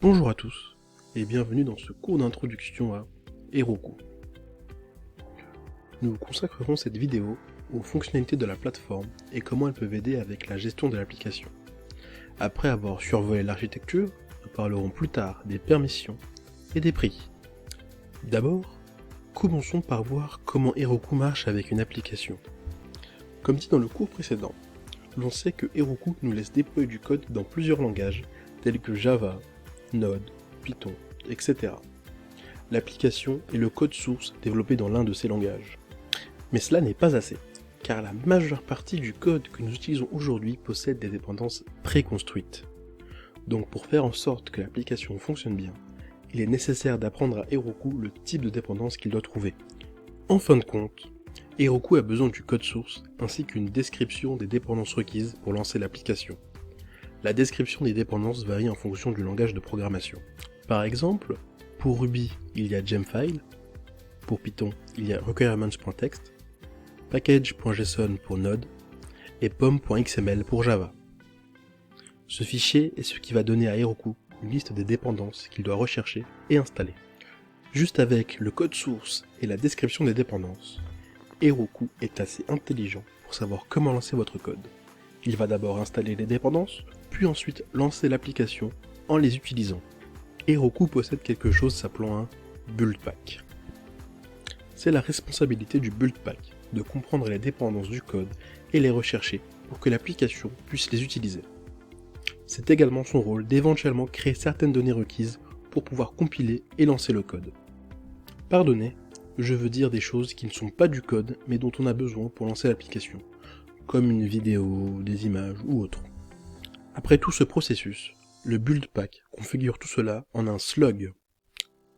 Bonjour à tous et bienvenue dans ce cours d'introduction à Heroku. Nous consacrerons cette vidéo aux fonctionnalités de la plateforme et comment elles peuvent aider avec la gestion de l'application. Après avoir survolé l'architecture, nous parlerons plus tard des permissions et des prix. D'abord, commençons par voir comment Heroku marche avec une application. Comme dit dans le cours précédent, l'on sait que Heroku nous laisse déployer du code dans plusieurs langages tels que Java, Node, Python, etc. L'application est le code source développé dans l'un de ces langages. Mais cela n'est pas assez, car la majeure partie du code que nous utilisons aujourd'hui possède des dépendances préconstruites. Donc pour faire en sorte que l'application fonctionne bien, il est nécessaire d'apprendre à Heroku le type de dépendance qu'il doit trouver. En fin de compte, Heroku a besoin du code source ainsi qu'une description des dépendances requises pour lancer l'application. La description des dépendances varie en fonction du langage de programmation. Par exemple, pour Ruby, il y a Gemfile, pour Python, il y a requirements.txt, package.json pour Node et pom.xml pour Java. Ce fichier est ce qui va donner à Heroku une liste des dépendances qu'il doit rechercher et installer. Juste avec le code source et la description des dépendances, Heroku est assez intelligent pour savoir comment lancer votre code. Il va d'abord installer les dépendances, puis ensuite lancer l'application en les utilisant. Heroku possède quelque chose s'appelant un build pack. C'est la responsabilité du build pack de comprendre les dépendances du code et les rechercher pour que l'application puisse les utiliser. C'est également son rôle d'éventuellement créer certaines données requises pour pouvoir compiler et lancer le code. Par données, je veux dire des choses qui ne sont pas du code mais dont on a besoin pour lancer l'application, comme une vidéo, des images ou autre. Après tout ce processus, le build pack configure tout cela en un slug.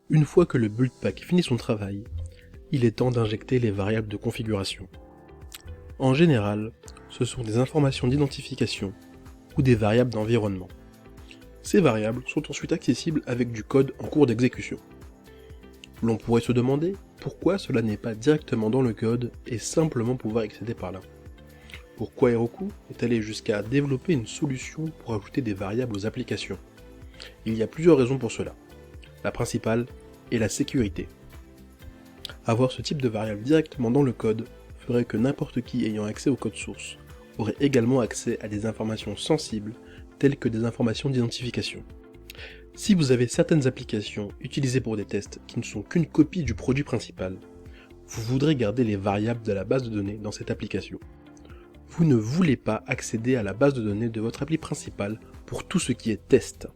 Une fois que le build pack finit son travail, il est temps d'injecter les variables de configuration. En général, ce sont des informations d'identification ou des variables d'environnement. Ces variables sont ensuite accessibles avec du code en cours d'exécution. L'on pourrait se demander pourquoi cela n'est pas directement dans le code et simplement pouvoir accéder par là. Pourquoi Heroku est allé jusqu'à développer une solution pour ajouter des variables aux applications? Il y a plusieurs raisons pour cela. La principale est la sécurité. Avoir ce type de variable directement dans le code ferait que n'importe qui ayant accès au code source aurait également accès à des informations sensibles telles que des informations d'identification. Si vous avez certaines applications utilisées pour des tests qui ne sont qu'une copie du produit principal, vous voudrez garder les variables de la base de données dans cette application. Vous ne voulez pas accéder à la base de données de votre appli principale pour tout ce qui est test.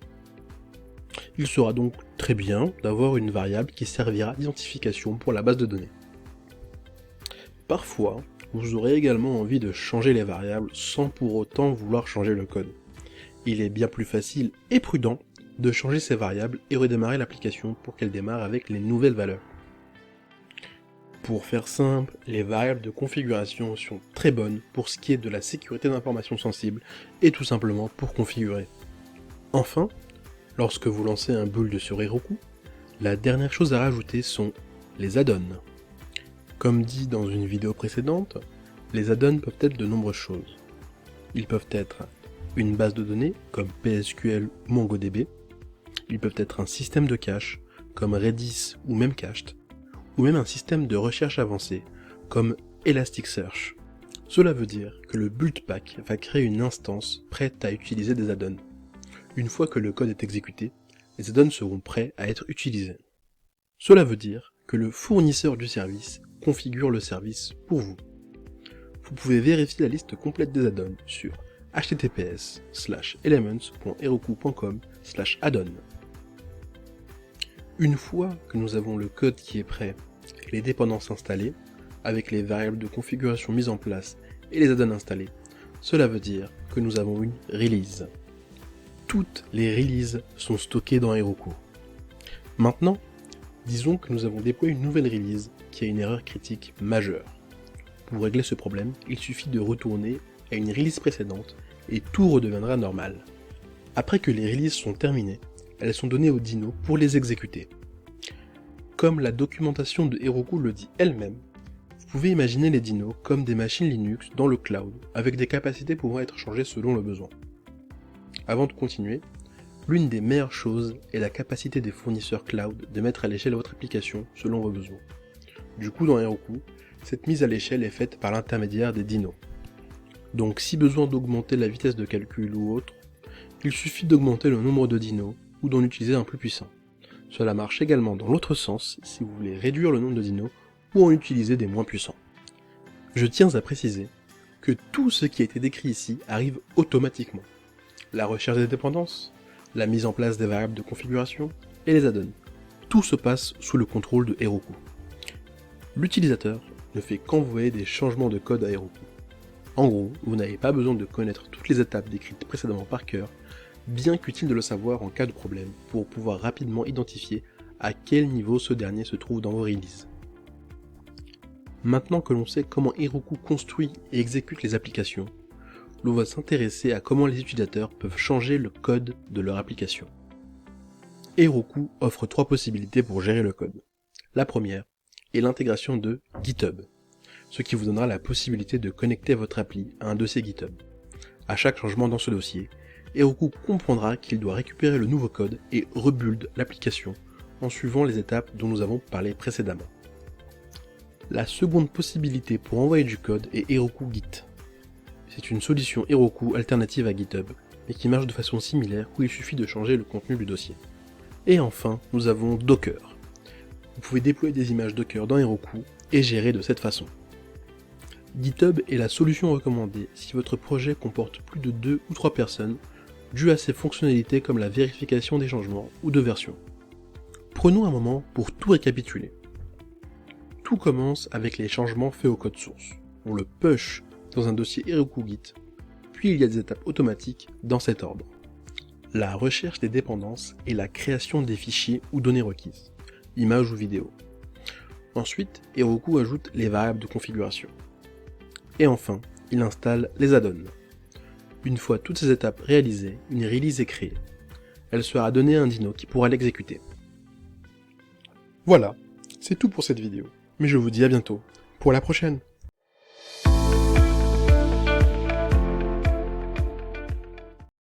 Il sera donc très bien d'avoir une variable qui servira d'identification pour la base de données. Parfois, vous aurez également envie de changer les variables sans pour autant vouloir changer le code. Il est bien plus facile et prudent de changer ces variables et redémarrer l'application pour qu'elle démarre avec les nouvelles valeurs. Pour faire simple, les variables de configuration sont très bonnes pour ce qui est de la sécurité d'informations sensibles et tout simplement pour configurer. Enfin, lorsque vous lancez un build sur Heroku, la dernière chose à rajouter sont les add-ons. Comme dit dans une vidéo précédente, les add-ons peuvent être de nombreuses choses. Ils peuvent être une base de données comme PSQL ou MongoDB, ils peuvent être un système de cache comme Redis ou Memcached, ou même un système de recherche avancé, comme Elasticsearch. Cela veut dire que le build pack va créer une instance prête à utiliser des add-ons. Une fois que le code est exécuté, les add-ons seront prêts à être utilisés. Cela veut dire que le fournisseur du service configure le service pour vous. Vous pouvez vérifier la liste complète des add-ons sur https://elements.heroku.com/add-on. Une fois que nous avons le code qui est prêt et les dépendances installées, avec les variables de configuration mises en place et les add-ons installés, cela veut dire que nous avons une release. Toutes les releases sont stockées dans Heroku. Maintenant, disons que nous avons déployé une nouvelle release qui a une erreur critique majeure. Pour régler ce problème, il suffit de retourner à une release précédente et tout redeviendra normal. Après que les releases sont terminées, elles sont données aux dinos pour les exécuter. Comme la documentation de Heroku le dit elle-même, vous pouvez imaginer les dinos comme des machines Linux dans le cloud, avec des capacités pouvant être changées selon le besoin. Avant de continuer, L'une des meilleures choses est la capacité des fournisseurs cloud de mettre à l'échelle votre application selon vos besoins. Du coup, dans Heroku, cette mise à l'échelle est faite par l'intermédiaire des dynos. Donc si besoin d'augmenter la vitesse de calcul ou autre, il suffit d'augmenter le nombre de dynos ou d'en utiliser un plus puissant. Cela marche également dans l'autre sens si vous voulez réduire le nombre de dynos ou en utiliser des moins puissants. Je tiens à préciser que tout ce qui a été décrit ici arrive automatiquement. La recherche des dépendances, la mise en place des variables de configuration et les add-ons. Tout se passe sous le contrôle de Heroku. L'utilisateur ne fait qu'envoyer des changements de code à Heroku. En gros, vous n'avez pas besoin de connaître toutes les étapes décrites précédemment par cœur, bien qu'utile de le savoir en cas de problème pour pouvoir rapidement identifier à quel niveau ce dernier se trouve dans vos releases. Maintenant que l'on sait comment Heroku construit et exécute les applications, l'on va s'intéresser à comment les utilisateurs peuvent changer le code de leur application. Heroku offre 3 possibilités pour gérer le code. La première est l'intégration de GitHub, ce qui vous donnera la possibilité de connecter votre appli à un dossier GitHub. À chaque changement dans ce dossier, Heroku comprendra qu'il doit récupérer le nouveau code et rebuild l'application en suivant les étapes dont nous avons parlé précédemment. La seconde possibilité pour envoyer du code est Heroku Git. C'est une solution Heroku alternative à GitHub, mais qui marche de façon similaire où il suffit de changer le contenu du dossier. Et enfin, nous avons Docker. Vous pouvez déployer des images Docker dans Heroku et gérer de cette façon. GitHub est la solution recommandée si votre projet comporte plus de 2 ou 3 personnes, dû à ses fonctionnalités comme la vérification des changements ou de version. Prenons un moment pour tout récapituler. Tout commence avec les changements faits au code source. On le push dans un dossier Heroku Git, puis il y a des étapes automatiques dans cet ordre. La recherche des dépendances et la création des fichiers ou données requises, images ou vidéos. Ensuite, Heroku ajoute les variables de configuration. Et enfin, il installe les add-ons. Une fois toutes ces étapes réalisées, une release est créée. Elle sera donnée à un dyno qui pourra l'exécuter. Voilà, c'est tout pour cette vidéo, mais je vous dis à bientôt, pour la prochaine.